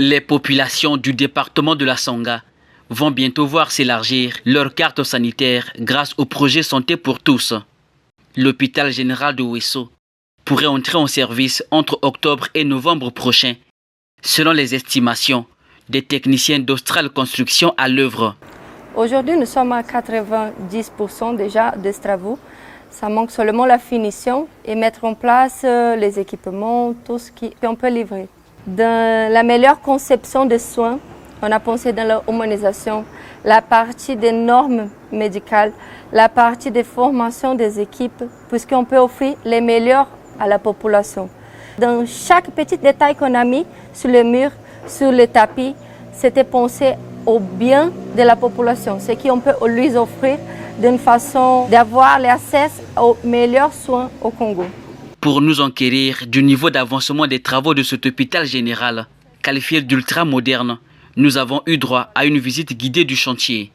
Les populations du département de la Sangha vont bientôt voir s'élargir leur carte sanitaire grâce au projet Santé pour tous. L'hôpital général de Ouesso pourrait entrer en service entre octobre et novembre prochain, selon les estimations des techniciens d'Austral Construction à l'œuvre. Aujourd'hui, nous sommes à 90% déjà des travaux. Ça manque seulement la finition et mettre en place les équipements, tout ce qu'on peut livrer. Dans la meilleure conception des soins, on a pensé dans l'humanisation, la partie des normes médicales, la partie des formations des équipes, puisqu'on peut offrir les meilleurs à la population. Dans chaque petit détail qu'on a mis sur le mur, sur le tapis, c'était pensé au bien de la population, ce qu'on peut lui offrir d'une façon d'avoir l'accès aux meilleurs soins au Congo. Pour nous enquérir du niveau d'avancement des travaux de cet hôpital général, qualifié d'ultra-moderne, nous avons eu droit à une visite guidée du chantier.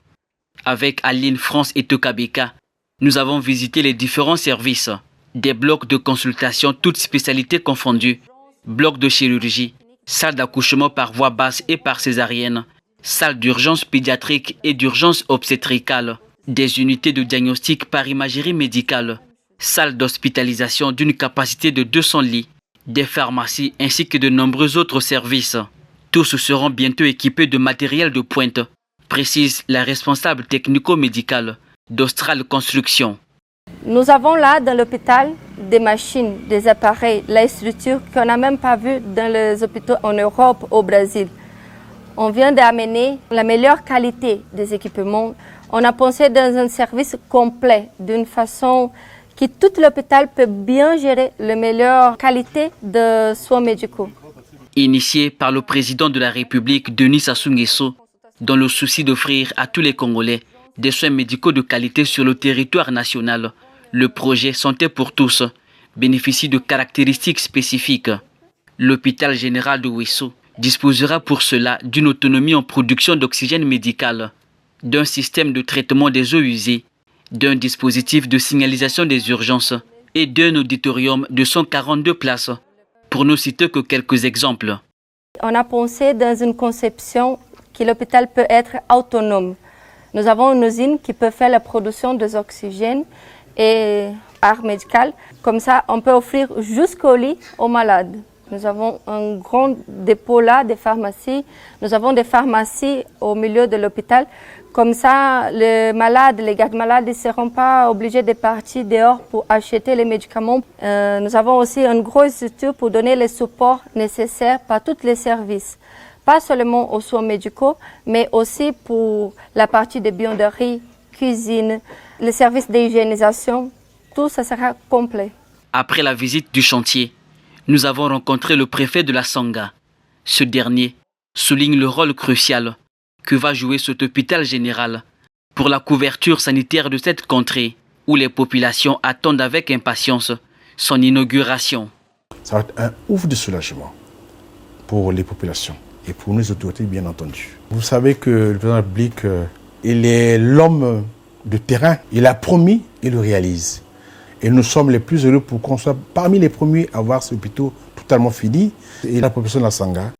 Avec Aline France et Tokabeka, nous avons visité les différents services, des blocs de consultation toutes spécialités confondues, blocs de chirurgie, salle d'accouchement par voie basse et par césarienne, salle d'urgence pédiatrique et d'urgence obstétricale, des unités de diagnostic par imagerie médicale, salle d'hospitalisation d'une capacité de 200 lits, des pharmacies ainsi que de nombreux autres services. Tous seront bientôt équipés de matériel de pointe, précise la responsable technico-médicale d'Austral Construction. Nous avons là dans l'hôpital des machines, des appareils, la structure qu'on n'a même pas vue dans les hôpitaux en Europe, au Brésil. On vient d'amener la meilleure qualité des équipements. On a pensé dans un service complet, d'une façon que tout l'hôpital peut bien gérer la meilleure qualité de soins médicaux. Initié par le président de la République, Denis Sassou Nguesso, dans le souci d'offrir à tous les Congolais des soins médicaux de qualité sur le territoire national, le projet Santé pour tous bénéficie de caractéristiques spécifiques. L'hôpital général de Ouesso disposera pour cela d'une autonomie en production d'oxygène médical, d'un système de traitement des eaux usées, d'un dispositif de signalisation des urgences et d'un auditorium de 142 places, pour ne citer que quelques exemples. On a pensé dans une conception que l'hôpital peut être autonome. Nous avons une usine qui peut faire la production des oxygènes et art médical. Comme ça, on peut offrir jusqu'au lit aux malades. Nous avons un grand dépôt là, des pharmacies. Nous avons des pharmacies au milieu de l'hôpital. Comme ça, les malades, les gardes malades ne seront pas obligés de partir dehors pour acheter les médicaments. Nous avons aussi une grosse structure pour donner les supports nécessaires par tous les services. Pas seulement aux soins médicaux, mais aussi pour la partie de buanderie, cuisine, les services d'hygiénisation. Tout ça sera complet. Après la visite du chantier, nous avons rencontré le préfet de la Sangha. Ce dernier souligne le rôle crucial que va jouer cet hôpital général pour la couverture sanitaire de cette contrée où les populations attendent avec impatience son inauguration. Ça va être un ouf de soulagement pour les populations et pour nos autorités, bien entendu. Vous savez que le président de la République, il est l'homme de terrain. Il a promis, il le réalise. Et nous sommes les plus heureux pour qu'on soit parmi les premiers à voir ce hôpital totalement fini. Et la population de la Sangha,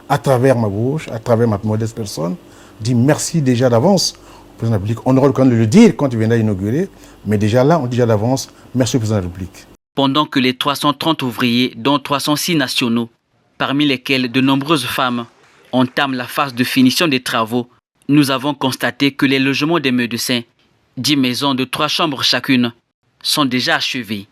à travers ma bouche, à travers ma modeste personne, dit merci déjà d'avance au président de la République. On aura le temps de le dire quand il viendra inaugurer, mais déjà là, on dit déjà d'avance merci au président de la République. Pendant que les 330 ouvriers, dont 306 nationaux, parmi lesquels de nombreuses femmes, entament la phase de finition des travaux, nous avons constaté que les logements des médecins, 10 maisons de 3 chambres chacune, sont déjà achevés.